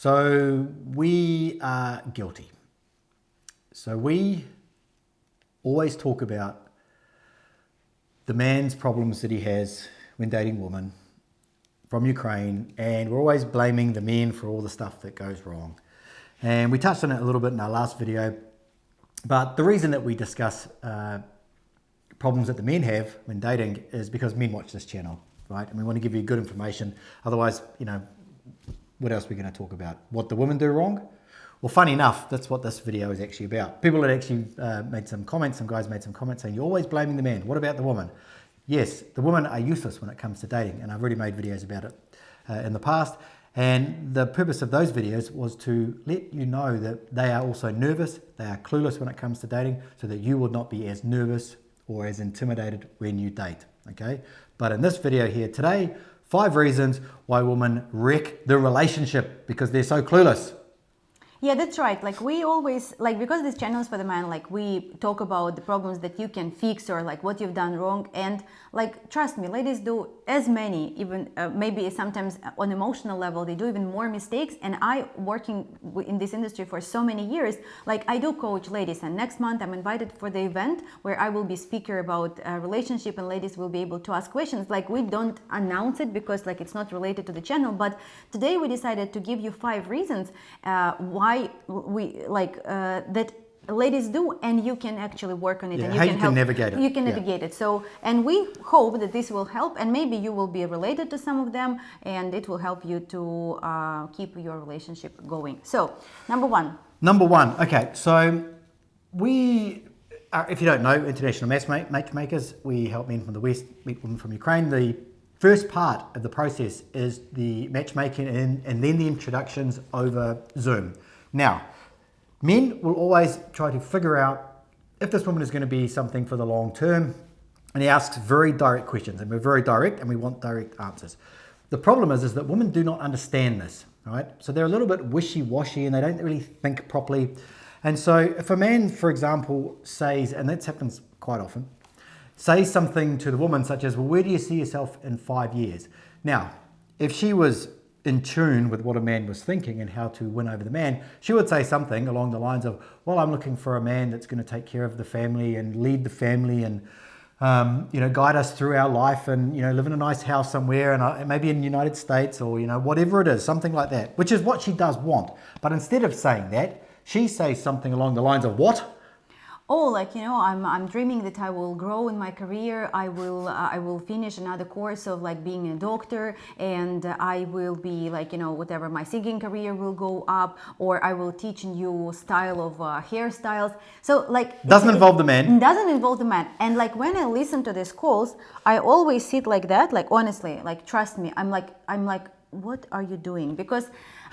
So we are guilty. So we always talk about the man's problems that he has when dating women from Ukraine, and we're always blaming the men for all the stuff that goes wrong. And we touched on it a little bit in our last video, but the reason that we discuss problems that the men have when dating is because men watch this channel, right? And we want to give you good information. Otherwise, what else are we going to talk about? What the women do wrong? Well, funny enough, that's what this video is actually about. People had actually made some comments, some guys made some comments saying, you're always blaming the man. What about the woman? Yes, the women are useless when it comes to dating, and I've already made videos about it in the past. And the purpose of those videos was to let you know that they are also nervous, they are clueless when it comes to dating, so that you will not be as nervous or as intimidated when you date, okay? But in this video here today, 5 reasons why women wreck the relationship because they're so clueless. Yeah, that's right. Like we always, because this channel is for the man, we talk about the problems that you can fix or what you've done wrong. And trust me, ladies do as many, even maybe sometimes on emotional level, they do even more mistakes. And I, working in this industry for so many years, I do coach ladies. And next month I'm invited for the event where I will be speaker about relationship, and ladies will be able to ask questions. We don't announce it because it's not related to the channel. But today we decided to give you 5 reasons why we that ladies do, and you can actually work on it, and you can navigate it. You can navigate it. So, and we hope that this will help, and maybe you will be related to some of them, and it will help you to keep your relationship going. So, number one. Okay. So we are, if you don't know, International Matchmakers. We help men from the West meet women from Ukraine. The first part of the process is the matchmaking and then the introductions over Zoom. Now, men will always try to figure out if this woman is going to be something for the long term, and he asks very direct questions, and we're very direct and we want direct answers. The problem is that women do not understand this, right? So they're a little bit wishy-washy and they don't really think properly. And so if a man, for example, says, and that happens quite often, says something to the woman such as, well, where do you see yourself in 5 years? Now, if she was in tune with what a man was thinking and how to win over the man, she would say something along the lines of, well, I'm looking for a man that's going to take care of the family and lead the family and guide us through our life and live in a nice house somewhere and maybe in the United States or whatever it is, something like that, which is what she does want. But instead of saying that, she says something along the lines of what? Oh, I'm dreaming that I will grow in my career. I will finish another course of being a doctor, and I will be whatever, my singing career will go up, or I will teach a new style of hairstyles. So doesn't involve the man. Doesn't involve the man. And when I listen to these calls, I always sit like that. Honestly, trust me, I'm like, what are you doing? Because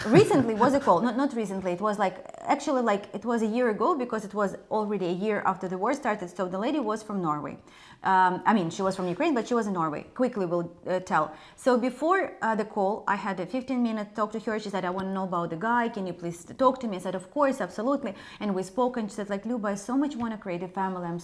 recently was a call, not recently, it was actually it was a year ago, because it was already a year after the war started. So the lady was from Norway. She was from Ukraine, but she was in Norway. Quickly we'll tell. So before the call, I had a 15-minute talk to her. She said, I want to know about the guy. Can you please talk to me? I said, of course, absolutely. And we spoke, and she said, Luba, I so much want to create a family. I'm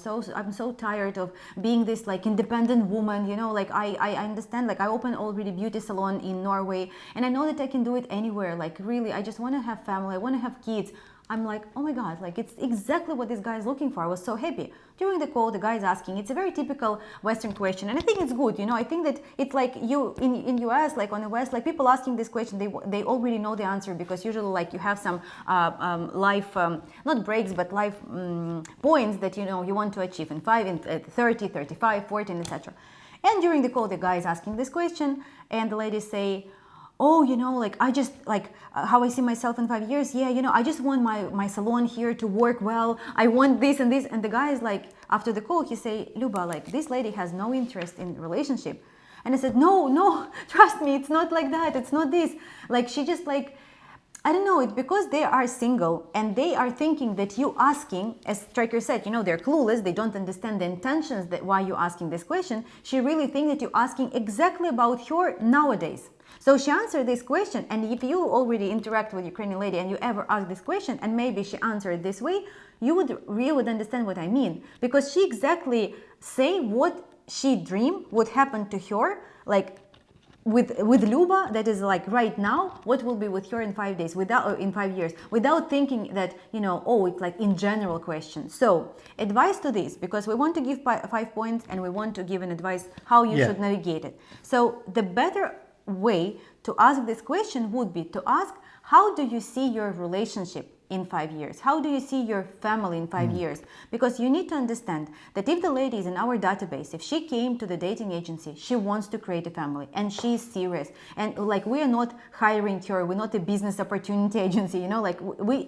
so tired of being this independent woman. I understand. I opened already beauty salon in Norway, and I know that I can do it anywhere. Really, I just want to have family. I want to have kids. I'm like, oh my God, it's exactly what this guy is looking for. I was so happy. During the call, the guy is asking, it's a very typical Western question, and I think it's good. I think that it's you in US, on the West, people asking this question, they already know the answer, because usually you have some life, not breaks, but life points that you want to achieve in 5, in 30, 35, 40, etc. And during the call, the guy is asking this question, and the ladies say, oh, I just, how I see myself in 5 years, I just want my salon here to work well, I want this and this. And the guy is after the call, he say, Luba, this lady has no interest in relationship. And I said, no, trust me, it's not like that, it's not this. She just I don't know, it's because they are single and they are thinking that you asking, as Stryker said, they're clueless, they don't understand the intentions that why you're asking this question. She really thinks that you're asking exactly about her nowadays. So she answered this question, and if you already interact with Ukrainian lady and you ever ask this question, and maybe she answered this way, you would understand what I mean, because she exactly say what she dreamed would happen to her, with Luba, that is like right now, what will be with her in 5 days, in 5 years, without thinking that, oh, it's like in general question. So advice to this, because we want to give 5 points and we want to give an advice how you should navigate it. So the better way to ask this question would be to ask, how do you see your relationship in 5 years? How do you see your family in 5 years? Because you need to understand that if the lady is in our database, if she came to the dating agency, she wants to create a family and she's serious. And like, we are not hiring her, we're not a business opportunity agency, like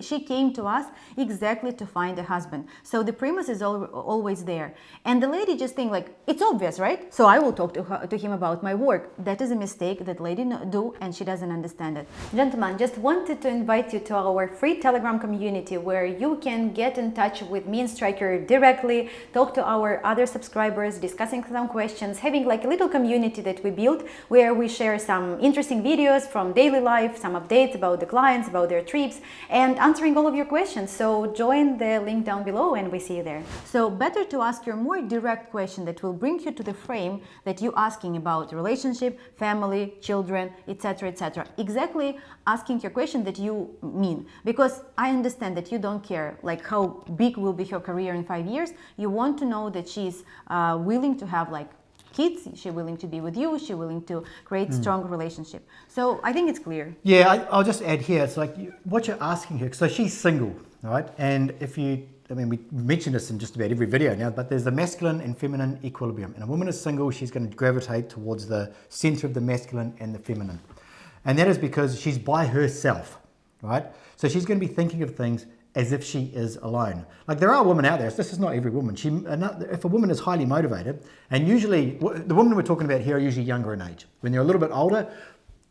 she came to us exactly to find a husband. So the premise is always there. And the lady just think like, it's obvious, right? So I will talk to him about my work. That is a mistake that lady do, and she doesn't understand it. Gentlemen, just wanted to invite you to our free Telegram community where you can get in touch with me and Stryker directly, talk to our other subscribers, discussing some questions, having like a little community that we built where we share some interesting videos from daily life, some updates about the clients, about their trips, and answering all of your questions. So join the link down below and we see you there. So better to ask your more direct question that will bring you to the frame that you're asking about relationship, family, children, etc., etc. Exactly asking your question that you mean, because I understand that you don't care like how big will be her career in 5 years. You want to know that she's willing to have like kids, she's willing to be with you, she's willing to create strong relationship. So I think it's clear. Yeah, I'll just add here, it's like what you're asking her, so she's single, right? And if you, we mention this in just about every video now, but there's the masculine and feminine equilibrium. And a woman is single, she's going to gravitate towards the center of the masculine and the feminine. And that is because she's by herself, right? So she's going to be thinking of things as if she is alone. Like there are women out there, this is not every woman. If a woman is highly motivated, and usually the women we're talking about here are usually younger in age. When they're a little bit older,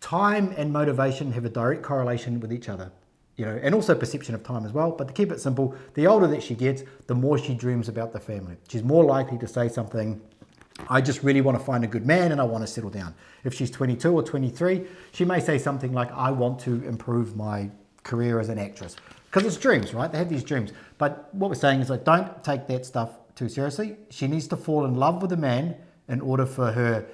time and motivation have a direct correlation with each other, and also perception of time as well. But to keep it simple, the older that she gets, the more she dreams about the family. She's more likely to say something, I just really want to find a good man and I want to settle down. If she's 22 or 23, she may say something like, I want to improve my career as an actress. Because it's dreams, right? They have these dreams. But what we're saying is like, don't take that stuff too seriously. She needs to fall in love with a man in order for her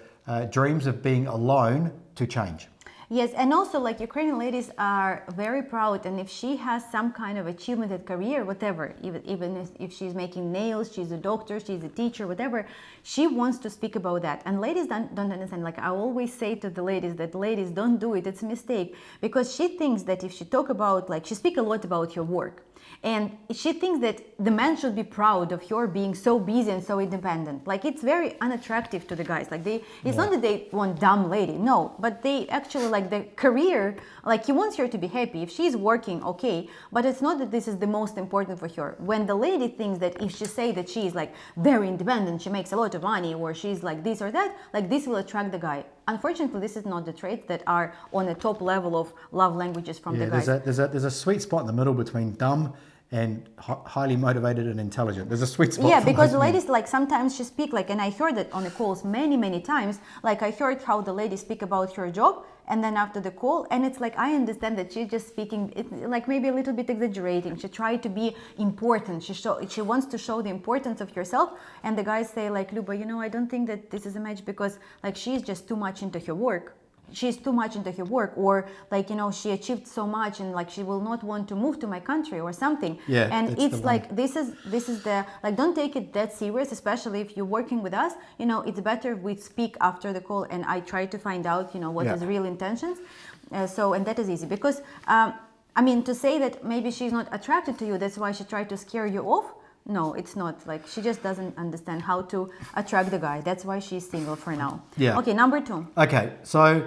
dreams of being alone to change. Yes, and also like Ukrainian ladies are very proud, and if she has some kind of achievement at career, whatever, even if she's making nails, she's a doctor, she's a teacher, whatever, she wants to speak about that. And ladies don't understand. Like I always say to the ladies that ladies don't do it, it's a mistake, because she thinks that if she talk about, like she speak a lot about her work, and she thinks that the man should be proud of her being so busy and so independent. Like it's very unattractive to the guys. Like it's not that they want dumb lady, no, but they actually like the career, like he wants her to be happy. If she's working, okay, but it's not that this is the most important for her. When the lady thinks that if she say that she's like very independent, she makes a lot of money, or she's like this or that, like this will attract the guy. Unfortunately, this is not the traits that are on the top level of love languages from the guys. There's a sweet spot in the middle between dumb and highly motivated and intelligent. There's a sweet spot. Yeah, because the ladies, like sometimes she speak like, and I heard it on the calls many times, like I heard how the lady speak about her job, and then after the call, and it's like, I understand that she's just speaking, like maybe a little bit exaggerating. She tried to be important. She wants to show the importance of herself, and the guys say like, Luba, I don't think that this is a match because like she's just too much into her work. She's too much into her work, or like she achieved so much and like she will not want to move to my country or something. Yeah, and it's like this is the like, don't take it that serious, especially if you're working with us. It's better we speak after the call and I try to find out what is real intentions. And that is easy, because to say that maybe she's not attracted to you, that's why she tried to scare you off. No, it's not. Like she just doesn't understand how to attract the guy. That's why she's single for now. Yeah. Okay, number 2. Okay, so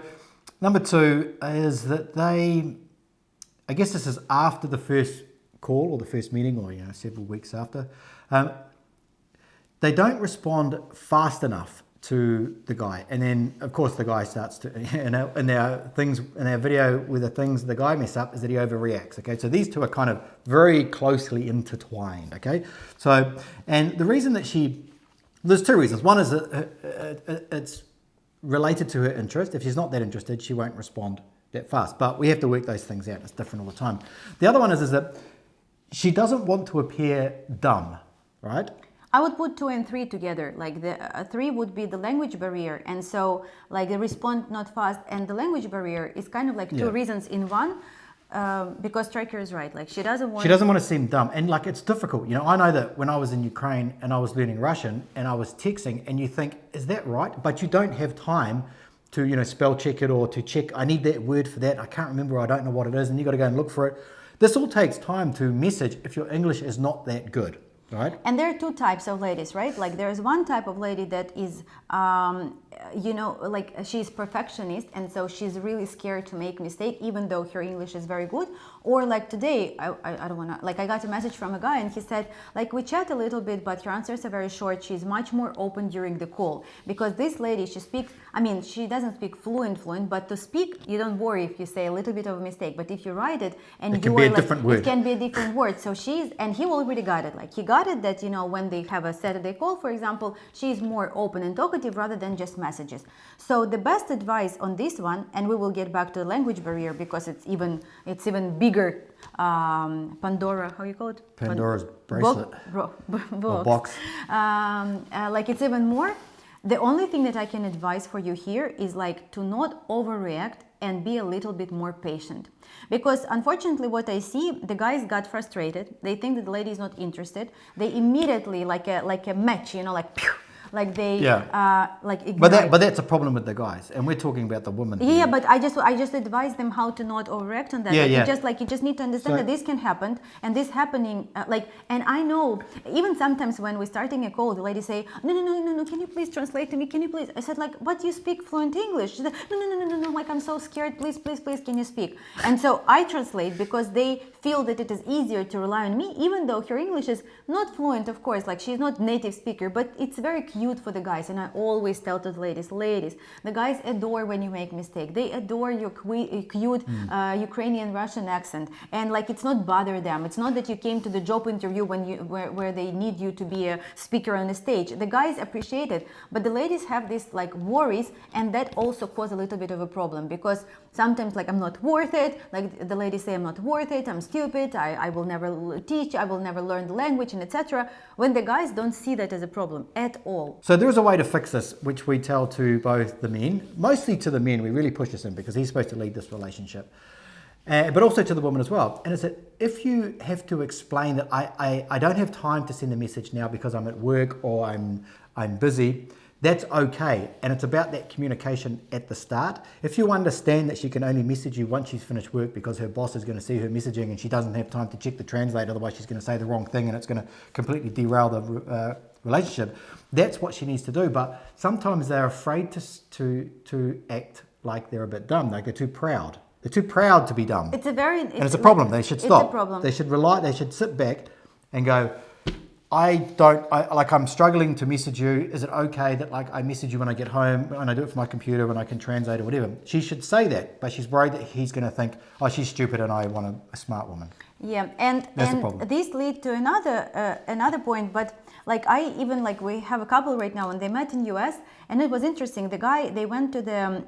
number 2 is that I guess this is after the first call or the first meeting, or several weeks after. They don't respond fast enough to the guy, and then of course the guy starts to, in our video with the things the guy mess up is that he overreacts. Okay, so these two are kind of very closely intertwined. Okay, so and the reason that there's 2 reasons. One is that it's related to her interest. If she's not that interested, she won't respond that fast. But we have to work those things out. It's different all the time. The other one is that she doesn't want to appear dumb, right? I would put 2 and 3 together. Like the 3 would be the language barrier, and so like the respond not fast and the language barrier is kind of like two reasons in one. Because Stryker is right. Like she doesn't want to seem dumb, and like it's difficult. You know, I know that when I was in Ukraine and I was learning Russian and I was texting, and you think, is that right? But you don't have time to, you know, spell check it or to check. I need that word for that. I can't remember. I don't know what it is, and you got to go and look for it. This all takes time to message if your English is not that good, right? And there are two types of ladies, right? Like there's one type of lady that is, you know, like she's perfectionist, and so she's really scared to make mistake, even though her English is very good. Or like today, I don't want to, like I got a message from a guy and he said, like we chat a little bit, but your answers are very short. She's much more open during the call because this lady, she speaks, I mean, she doesn't speak fluent, but to speak, you don't worry if you say a little bit of a mistake, but if you write it and it can be a different word. It can be a different word. So and he already got it. Like he got it that, you know, when they have a Saturday call, for example, she's more open and talkative rather than just messages. So the best advice on this one, and we will get back to the language barrier because it's even bigger. Pandora, how you call it? Pandora's bracelet. Box. Like it's even more. The only thing that I can advise for you here is like to not overreact and be a little bit more patient. Because unfortunately what I see, the guys got frustrated. They think that the lady is not interested. They immediately like a match, you know, like pew, like they like ignite. But that's a problem with the guys, and we're talking about the women. Yeah, but I just advise them how to not overreact on that. You just need to understand that this can happen, and this happening and I know even sometimes when we're starting a call, the lady say, no, can you please translate to me? Can you please? I said like, but you speak fluent English. She said, no, like I'm so scared. Please, can you speak? And so I translate because they feel that it is easier to rely on me, even though her English is not fluent, of course, like she's not native speaker, but it's very cute for the guys. And I always tell to the ladies, the guys adore when you make mistake. They adore your cute Ukrainian Russian accent, and like it's not bother them. It's not that you came to the job interview where they need you to be a speaker on the stage. The guys appreciate it, but the ladies have this like worries, and that also cause a little bit of a problem because sometimes like I'm not worth it. Like the ladies say I'm not worth it. I'm stupid. I will never teach. I will never learn the language, and etc. When the guys don't see that as a problem at all. So there is a way to fix this, which we tell to both the men, mostly to the men. We really push this in because he's supposed to lead this relationship, but also to the woman as well. And it's that if you have to explain that I don't have time to send a message now because I'm at work or I'm busy, that's okay. And it's about that communication at the start. If you understand that she can only message you once she's finished work because her boss is going to see her messaging and she doesn't have time to check the translate, otherwise she's going to say the wrong thing and it's going to completely derail the relationship, that's what she needs to do. But sometimes they're afraid to act like they're a bit dumb, like they're too proud. They're too proud to be dumb. It's a problem. They should stop. It's a problem. They should sit back and go, I'm struggling to message you. Is it okay that like I message you when I get home and I do it from my computer when I can translate or whatever? She should say that, but she's worried that he's going to think, oh, she's stupid and I want a smart woman. Yeah, and this leads to another point, but like we have a couple right now and they met in US and it was interesting. The guy, they went to the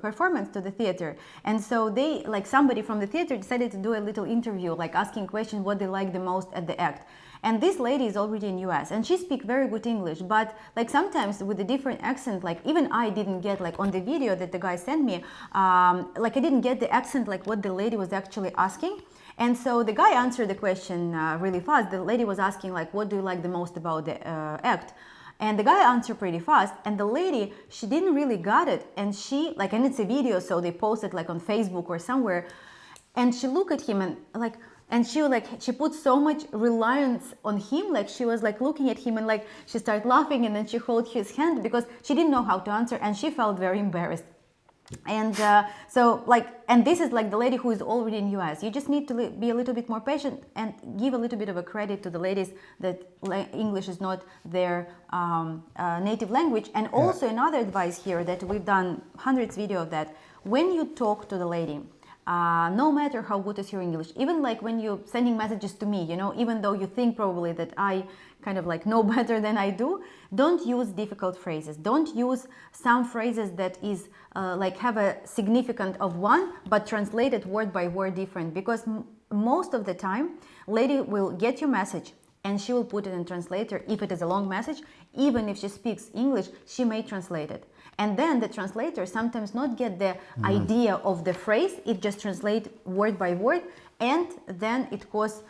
performance, to the theater, and so they, like somebody from the theater decided to do a little interview, like asking questions what they like the most at the act. And this lady is already in US and she speaks very good English, but like sometimes with a different accent, like even I didn't get, like on the video that the guy sent me, like I didn't get the accent, like what the lady was actually asking. And so the guy answered the question really fast. The lady was asking like, what do you like the most about the act? And the guy answered pretty fast, and the lady, she didn't really got it. And she, like, and it's a video, so they posted like on Facebook or somewhere. And she looked at him and she put so much reliance on him, like she was like looking at him and like she started laughing and then she held his hand because she didn't know how to answer and she felt very embarrassed. And and this is like the lady who is already in US. You just need to be a little bit more patient and give a little bit of a credit to the ladies that English is not their native language. And also another advice here that we've done hundreds of videos of that, when you talk to the lady, no matter how good is your English, even like when you're sending messages to me, you know, even though you think probably that I kind of like know better than I do, don't use difficult phrases. Don't use some phrases that is like have a significant of one, but translated word by word different, because most of the time, lady will get your message, and she will put it in translator. If it is a long message, even if she speaks English, she may translate it. And then the translator sometimes not get the idea of the phrase, it just translate word by word, and then it causes...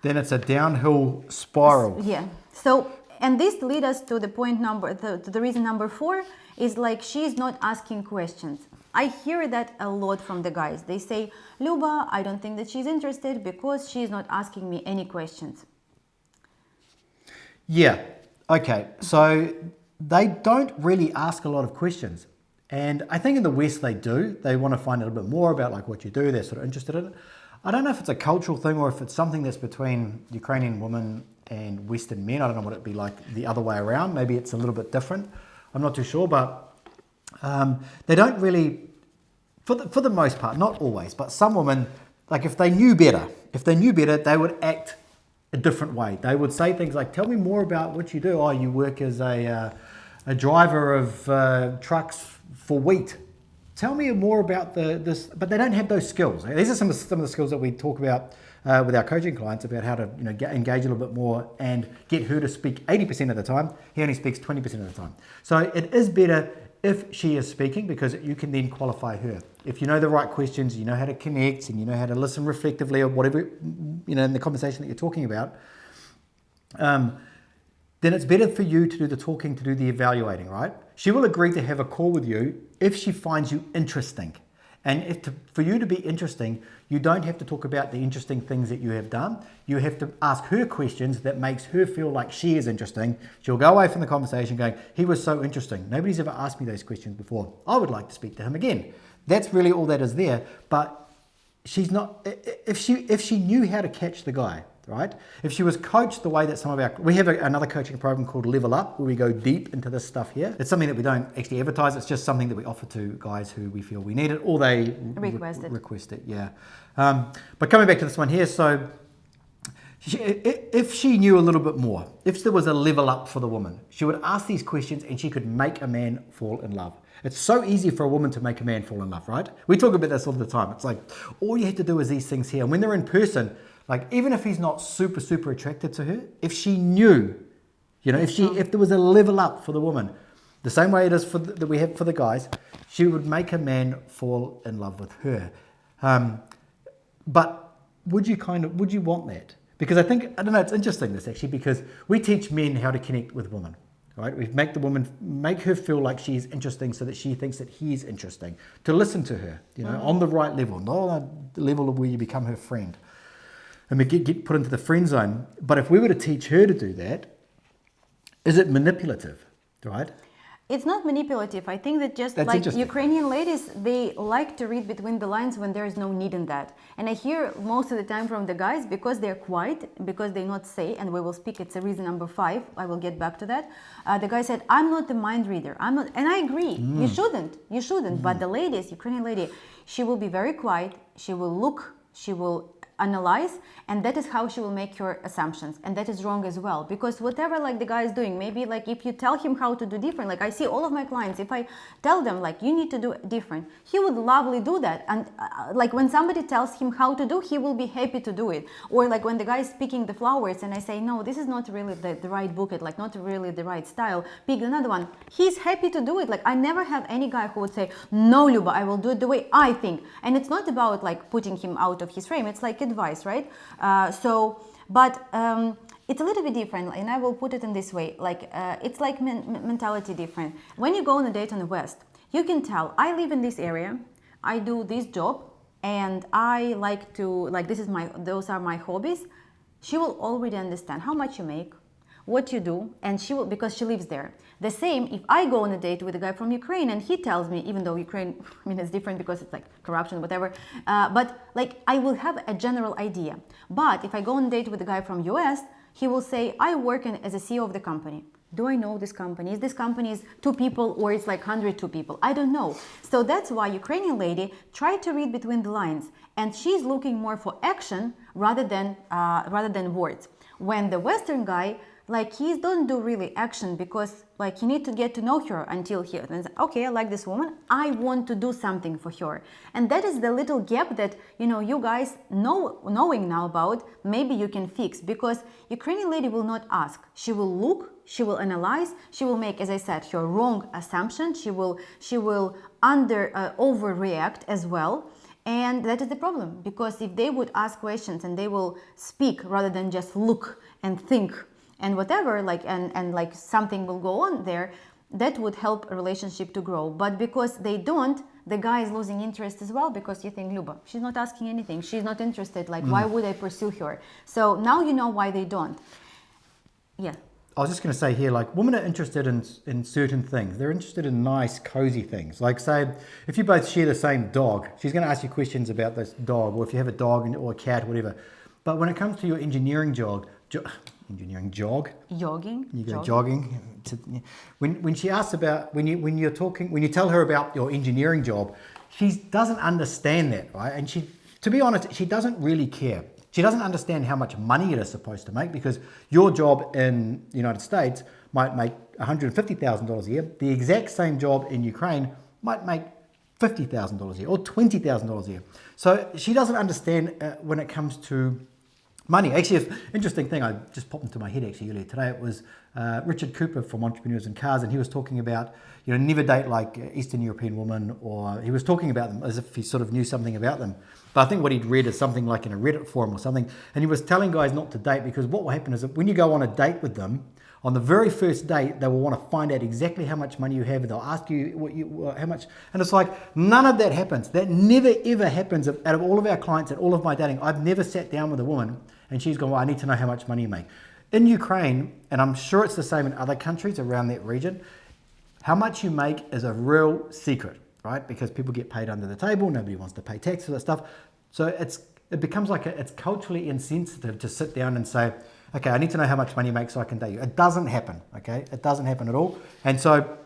Then it's a downhill spiral. Yeah. So, and this leads us to the point the reason number 4 is like she's not asking questions. I hear that a lot from the guys. They say, Luba, I don't think that she's interested because she's not asking me any questions. Yeah, okay. So they don't really ask a lot of questions. And I think in the West they do. They want to find a little bit more about like what you do. They're sort of interested in it. I don't know if it's a cultural thing or if it's something that's between Ukrainian women and Western men. I don't know what it'd be like the other way around. Maybe it's a little bit different. I'm not too sure, but they don't really, for the most part, not always, but some women, like if they knew better, they would act a different way. They would say things like, tell me more about what you do. Oh, you work as a driver of trucks for wheat. Tell me more about this, but they don't have those skills. These are some of the skills that we talk about with our coaching clients about how to engage a little bit more and get her to speak 80% of the time. He only speaks 20% of the time. So it is better if she is speaking because you can then qualify her. If you know the right questions, you know how to connect and you know how to listen reflectively or whatever, in the conversation that you're talking about, then it's better for you to do the talking, to do the evaluating, right? She will agree to have a call with you if she finds you interesting. And for you to be interesting, you don't have to talk about the interesting things that you have done. You have to ask her questions that makes her feel like she is interesting. She'll go away from the conversation going, he was so interesting. Nobody's ever asked me those questions before. I would like to speak to him again. That's really all that is there. But she's not, if she knew how to catch the guy, right? If she was coached the way that we have another coaching program called Level Up, where we go deep into this stuff here. It's something that we don't actually advertise. It's just something that we offer to guys who we feel we need it, or they request it. Yeah. But coming back to this one here, so if she knew a little bit more, if there was a level up for the woman, she would ask these questions and she could make a man fall in love. It's so easy for a woman to make a man fall in love, right? We talk about this all the time. It's like, all you have to do is these things here. And when they're in person, like even if he's not super, super attracted to her, if she knew, if there was a level up for the woman, the same way it is that we have for the guys, she would make a man fall in love with her. But would you want that? Because I don't know, it's interesting this actually, because we teach men how to connect with women, right? We make her feel like she's interesting so that she thinks that he's interesting, to listen to her, on the right level, not on the level of where you become her friend. And we get put into the friend zone. But if we were to teach her to do that, is it manipulative, right? It's not manipulative. I think that just like Ukrainian ladies, they like to read between the lines when there is no need in that. And I hear most of the time from the guys, because they're quiet, because they not say, and we will speak, it's a reason number 5, I will get back to that. The guy said, I'm not the mind reader. I'm not, and I agree, you shouldn't. But the ladies, Ukrainian lady, she will be very quiet, she will look, she will analyze, and that is how she will make your assumptions, and that is wrong as well, because whatever like the guy is doing, maybe like if you tell him how to do different, like I see all of my clients, if I tell them like you need to do different, he would lovely do that, and like when somebody tells him how to do, he will be happy to do it. Or like when the guy is picking the flowers and I say, no, this is not really the right bouquet, like not really the right style, pick another one, he's happy to do it. Like I never have any guy who would say, no Luba, I will do it the way I think. And it's not about like putting him out of his frame, it's like advice, right? It's a little bit different, and I will put it in this way, like it's like mentality different. When you go on a date in the West, you can tell, I live in this area, I do this job, and I like to, like those are my hobbies. She will already understand how much you make, what you do, and she will, because she lives there. The same if I go on a date with a guy from Ukraine and he tells me, even though Ukraine, I mean, it's different because it's like corruption, whatever, but like I will have a general idea. But if I go on a date with a guy from US, he will say, I work as a CEO of the company. Do I know this company? Is this company is 2 people or it's like 102 people? I don't know. So that's why Ukrainian lady tried to read between the lines, and she's looking more for action rather than words. When the Western guy like he don't do really action, because like you need to get to know her until he and okay, I like this woman, I want to do something for her. And that is the little gap that, you know, you guys knowing now about, maybe you can fix, because Ukrainian lady will not ask. She will look, she will analyze, she will make, as I said, her wrong assumption, she will overreact as well. And that is the problem, because if they would ask questions and they will speak rather than just look and think and whatever, like and like something will go on there, that would help a relationship to grow. But because they don't, the guy is losing interest as well, because you think, Luba, she's not asking anything, she's not interested, like why would I pursue her? So now you know why they don't. Yeah. I was just going to say here, like, women are interested in certain things. They're interested in nice, cozy things. Like, say, if you both share the same dog, she's going to ask you questions about this dog, or if you have a dog or a cat, whatever. But when it comes to your engineering jog, Jogging. You go jogging. When she asks about when you tell her about your engineering job, she doesn't understand that, right? And to be honest, she doesn't really care. She doesn't understand how much money it is supposed to make, because your job in the United States might make $150,000 a year. The exact same job in Ukraine might make $50,000 a year or $20,000 a year. So she doesn't understand when it comes to money. Actually, an interesting thing I just popped into my head actually earlier today. It was Richard Cooper from Entrepreneurs in Cars, and he was talking about, you know, never date like Eastern European women, or he was talking about them as if he sort of knew something about them. But I think what he'd read is something like in a Reddit forum or something, and he was telling guys not to date, because what will happen is that when you go on a date with them, on the very first date, they will want to find out exactly how much money you have. They'll ask you how much, and it's like none of that happens. That never ever happens. Out of all of our clients and all of my dating, I've never sat down with a woman and she's gone, well, I need to know how much money you make. In Ukraine, and I'm sure it's the same in other countries around that region, how much you make is a real secret, right? Because people get paid under the table, nobody wants to pay tax for that stuff. So it becomes like it's culturally insensitive to sit down and say, okay, I need to know how much money you make so I can date you. It doesn't happen, okay? It doesn't happen at all. And so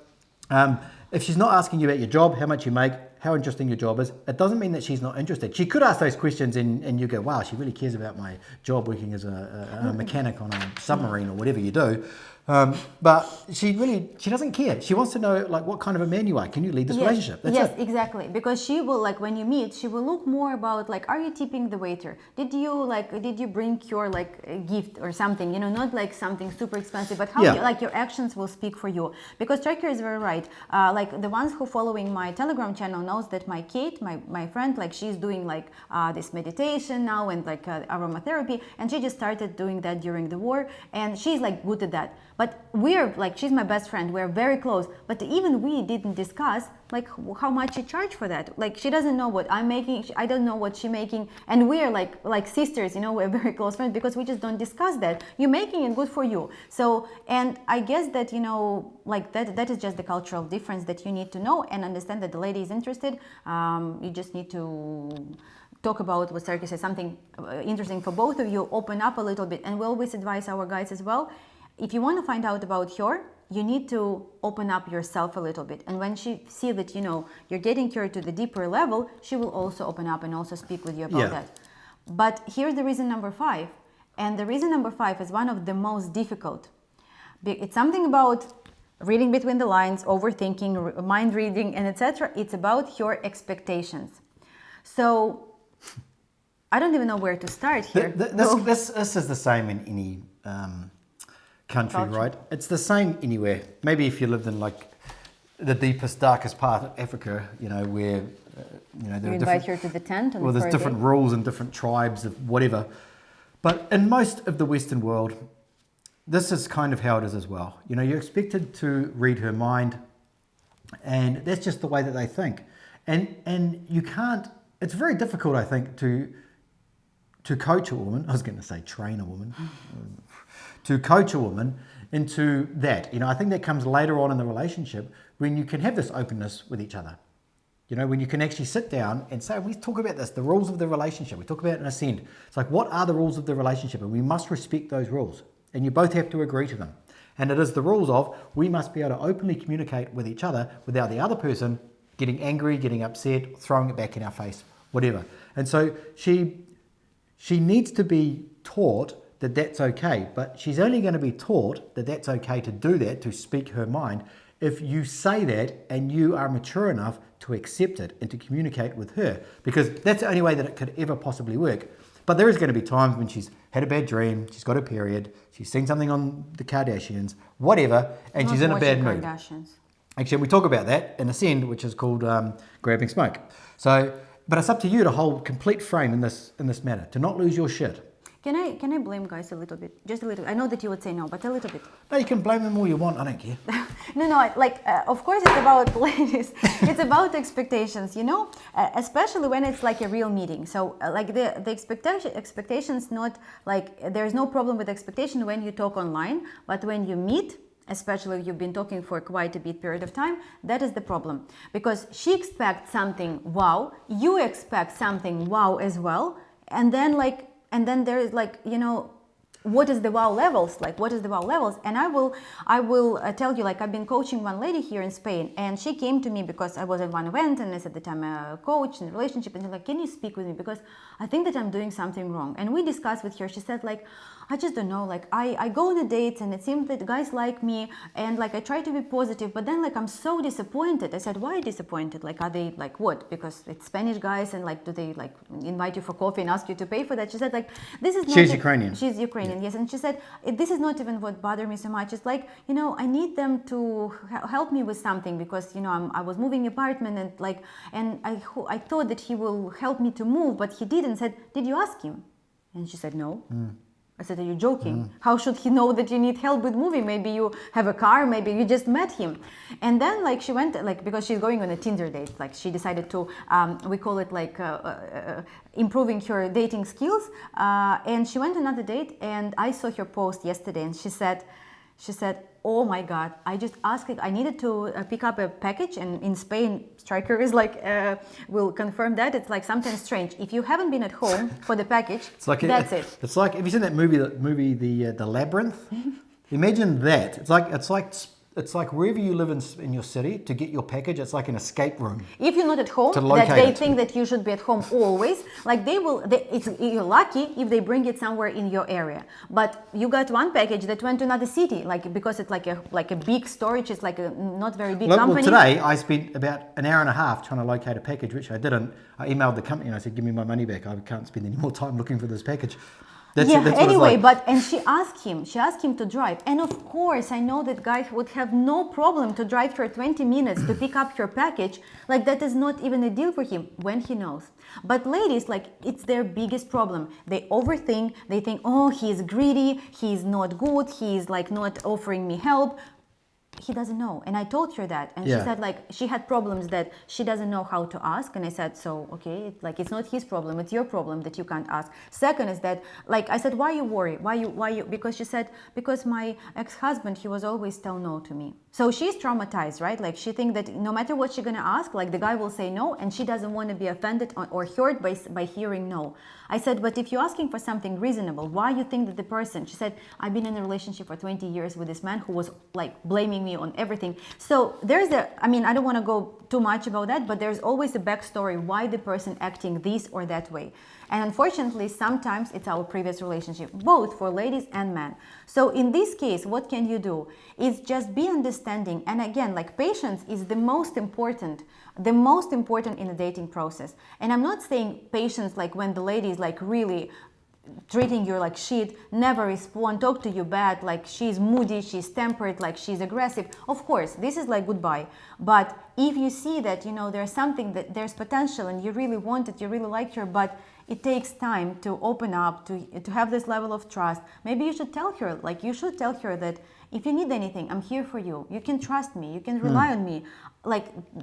if she's not asking you about your job, how much you make, how interesting your job is, it doesn't mean that she's not interested. She could ask those questions and you go, wow, she really cares about my job working as a mechanic on a submarine or whatever you do. But she doesn't care. She wants to know, like, what kind of a man you are. Can you lead this relationship? That's yes, it. Exactly. Because she will, like, when you meet, she will look more about, like, are you tipping the waiter? Did you bring your, like, a gift or something? You know, not like something super expensive, but how like your actions will speak for you. Because Stryker is very right. Like the ones who following my Telegram channel knows that my Kate, my friend, like she's doing like this meditation now and like aromatherapy, and she just started doing that during the war, and she's like good at that. But we're like, she's my best friend, we're very close, but even we didn't discuss like how much she charged for that. Like she doesn't know what I'm making, I don't know what she's making, and we're like sisters, you know, we're very close friends because we just don't discuss that. You're making it, good for you. So, and I guess that, you know, like that is just the cultural difference that you need to know and understand that the lady is interested. You just need to talk about what Stryker says, something interesting for both of you, open up a little bit, and we always advise our guys as well. If you want to find out about her, you need to open up yourself a little bit. And when she see that, you know, you're getting her to the deeper level, she will also open up and also speak with you about that. But here's the reason number 5. And the reason number 5 is one of the most difficult. It's something about reading between the lines, overthinking, mind reading, and etc. It's about your expectations. So I don't even know where to start here. This is the same in any country, right? It's the same anywhere. Maybe if you lived in like the deepest, darkest part of Africa, you know, where there you are invite her to the tent. Well, there's different rules and different tribes of whatever. But in most of the Western world, this is kind of how it is as well. You know, you're expected to read her mind, and that's just the way that they think. And you can't. It's very difficult, I think, to coach a woman. I was going to say train a woman. To coach a woman into that. You know, I think that comes later on in the relationship when you can have this openness with each other. You know, when you can actually sit down and say, we talk about this, the rules of the relationship. We talk about it in Ascend. It's like, what are the rules of the relationship? And we must respect those rules. And you both have to agree to them. And it is the rules of, we must be able to openly communicate with each other without the other person getting angry, getting upset, throwing it back in our face, whatever. And so she needs to be taught that that's okay, but she's only going to be taught that that's okay to do that, to speak her mind, if you say that and you are mature enough to accept it and to communicate with her, because that's the only way that it could ever possibly work. But there is going to be times when she's had a bad dream, she's got a period, she's seen something on the Kardashians, whatever, and she's in a bad mood. Actually, we talk about that in Ascend, which is called grabbing smoke. So, but it's up to you to hold complete frame in this matter, to not lose your shit. Can I blame guys a little bit? Just a little. I know that you would say no, but a little bit. No, you can blame them all you want. I don't care. No, of course it's about ladies. It's about expectations, especially when it's like a real meeting. So like the expectations, not like there's no problem with expectation when you talk online, but when you meet, especially if you've been talking for quite a bit period of time, that is the problem. Because she expects something wow, you expect something wow as well, and then there is what is the wow levels? And I will tell you, I've been coaching one lady here in Spain, and she came to me because I was at one event and I said that I'm a coach in a relationship, and she's like, can you speak with me? Because I think that I'm doing something wrong. And we discussed with her, she said I just don't know, I go on a date and it seems that guys like me, and I try to be positive, but then I'm so disappointed. I said, why are you disappointed? Are they what? Because it's Spanish guys, and do they invite you for coffee and ask you to pay for that? She said this is not. She's Ukrainian. She's Ukrainian, yes. And she said, this is not even what bothered me so much. It's I need them to help me with something, because I was moving apartment, and I thought that he will help me to move, but he didn't. Said, did you ask him? And she said, no. I said, are you joking? How should he know that you need help with moving? Maybe you have a car, maybe you just met him. And then she went, because she's going on a Tinder date, she decided to, we call it improving her dating skills. And she went on another date, and I saw her post yesterday, and she said, oh my God, I just asked it. I needed to pick up a package, and in Spain, Stryker is will confirm that. It's sometimes strange. If you haven't been at home for the package, that's it. It's like, have you seen that movie, the Labyrinth? Imagine that. It's like wherever you live in your city, to get your package, it's like an escape room. If you're not at home, that they think that you should be at home always. You're lucky if they bring it somewhere in your area. But you got one package that went to another city, because it's like a big storage. It's a not very big company. Well, today I spent about an hour and a half trying to locate a package, which I didn't. I emailed the company and I said, give me my money back. I can't spend any more time looking for this package. That's anyway, and she asked him to drive. And of course, I know that guy would have no problem to drive her 20 minutes to pick up her package. That is not even a deal for him when he knows. But ladies, it's their biggest problem. They overthink, they think, oh, he's greedy, he's not good, he's not offering me help. He doesn't know. And I told her that. And she said she had problems that she doesn't know how to ask. And I said, so, okay, it's not his problem. It's your problem that you can't ask. Second is that, I said, why you worry? Why you, because she said, because my ex-husband, he was always tell no to me. So she's traumatized, right? She thinks that no matter what she's going to ask, the guy will say no, and she doesn't want to be offended or hurt by hearing no. I said, but if you're asking for something reasonable, why you think that the person, she said, I've been in a relationship for 20 years with this man who was blaming me on everything. So there's I don't want to go too much about that, but there's always a backstory why the person acting this or that way. And unfortunately, sometimes it's our previous relationship, both for ladies and men. So in this case, what can you do? Is just be understanding. And again, patience is the most important in the dating process. And I'm not saying patience when the lady is really treating you like shit, never respond, talk to you bad, she's moody, she's tempered, she's aggressive. Of course, this is goodbye. But if you see that, there's something, that there's potential and you really want it, you really like her, but it takes time to open up, to have this level of trust. Maybe you should tell her, that if you need anything, I'm here for you. You can trust me. You can rely on me.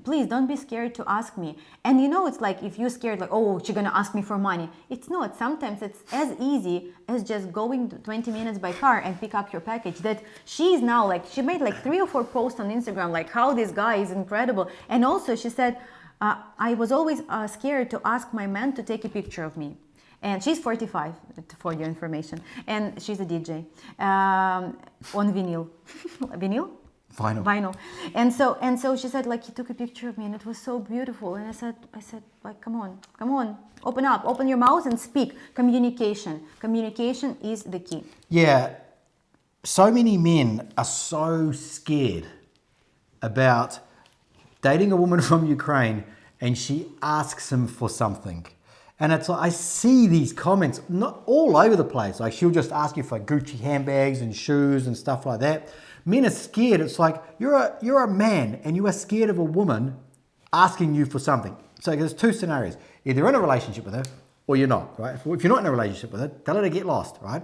Please don't be scared to ask me. And it's if you're scared, oh, she's going to ask me for money. It's not. Sometimes it's as easy as just going 20 minutes by car and pick up your package. That she's now she made 3 or 4 posts on Instagram, how this guy is incredible. And also she said, I was always scared to ask my man to take a picture of me. And she's 45, for your information. And she's a DJ on vinyl. Vinyl? vinyl. And so she said, like, he took a picture of me and it was so beautiful. And I said, like, come on, open your mouth and speak. Communication is the key. Yeah, so many men are so scared about dating a woman from Ukraine and she asks him for something. And it's like, I see these comments not all over the place. Like, she'll just ask you for Gucci handbags and shoes and stuff like that. Men are scared. It's like, you're a man and you are scared of a woman asking you for something. So there's two scenarios. Either you're in a relationship with her or you're not, right? If you're not in a relationship with her, tell her to get lost, right?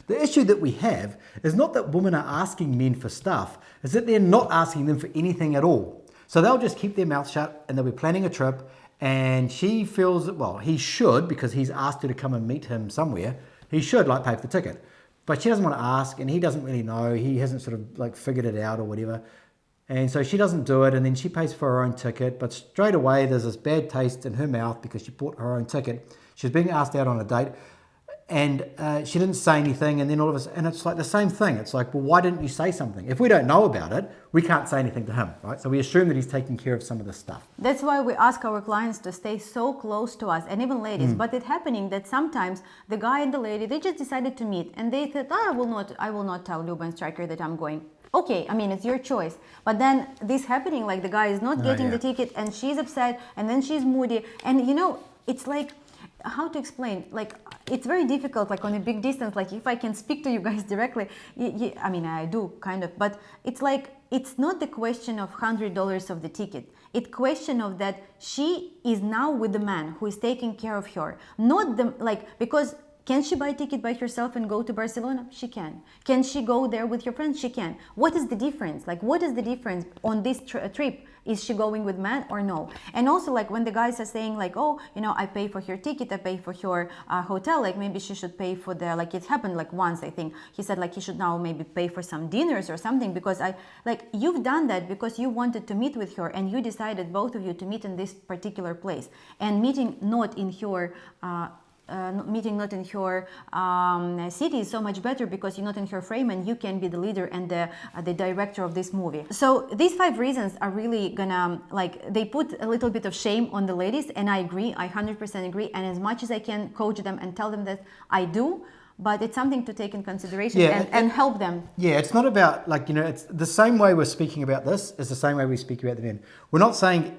The issue that we have is not that women are asking men for stuff, it's that they're not asking them for anything at all. So they'll just keep their mouth shut and they'll be planning a trip, and she feels that, well, he should, because he's asked her to come and meet him somewhere, he should like pay for the ticket. But she doesn't want to ask, and he doesn't really know, he hasn't sort of like figured it out or whatever. And so she doesn't do it, and then she pays for her own ticket, but straight away there's this bad taste in her mouth because she bought her own ticket. She's being asked out on a date, and she didn't say anything, and then all of us, and it's like the same thing. It's like, well, why didn't you say something? If we don't know about it, we can't say anything to him, right? So we assume that he's taking care of some of this stuff. That's why we ask our clients to stay so close to us, and even ladies. But it's happening that sometimes the guy and the lady, they just decided to meet, and they thought, I will not tell Luba and Stryker that I'm going. Okay, I mean, it's your choice. But then this happening, like the guy is not getting the ticket, and she's upset, and then she's moody, and it's like, how to explain, like, it's very difficult, like on a big distance, like if I can speak to you guys directly, I mean, I do kind of, but it's like, it's not the question of $100 of the ticket. It's question of that she is now with the man who is taking care of her, not the, like, because can she buy a ticket by herself and go to Barcelona? She can. Can she go there with her friends? She can. What is the difference? Like, what is the difference on this trip? Is she going with man or no? And also, like, when the guys are saying, like, oh, I pay for her ticket, I pay for her hotel, like, maybe she should pay for the, like, it happened, like, once, I think. He said, like, he should now maybe pay for some dinners or something, because you've done that because you wanted to meet with her, and you decided, both of you, to meet in this particular place. And meeting not in her city is so much better because you're not in her frame and you can be the leader and the director of this movie. So these 5 reasons are really gonna, like, they put a little bit of shame on the ladies, and I agree, I 100% agree, and as much as I can coach them and tell them that I do, but it's something to take in consideration and help them. Yeah, it's not about, like, it's the same way we're speaking about this is the same way we speak about the men. We're not saying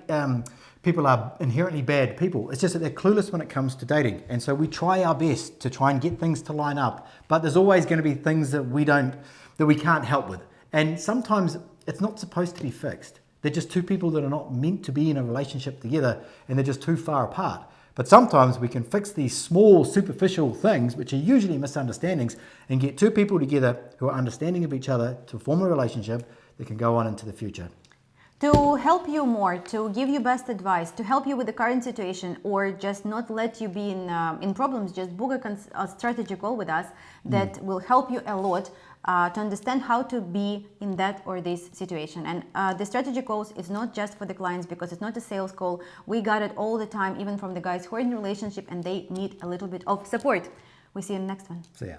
people are inherently bad people. It's just that they're clueless when it comes to dating. And so we try our best to try and get things to line up, but there's always going to be things that we can't help with. And sometimes it's not supposed to be fixed. They're just two people that are not meant to be in a relationship together, and they're just too far apart. But sometimes we can fix these small, superficial things, which are usually misunderstandings, and get two people together who are understanding of each other to form a relationship that can go on into the future. To help you more, to give you best advice, to help you with the current situation, or just not let you be in problems, just book a strategy call with us that will help you a lot to understand how to be in that or this situation. And the strategy calls is not just for the clients, because it's not a sales call. We got it all the time, even from the guys who are in a relationship and they need a little bit of support. We see you in the next one. See ya.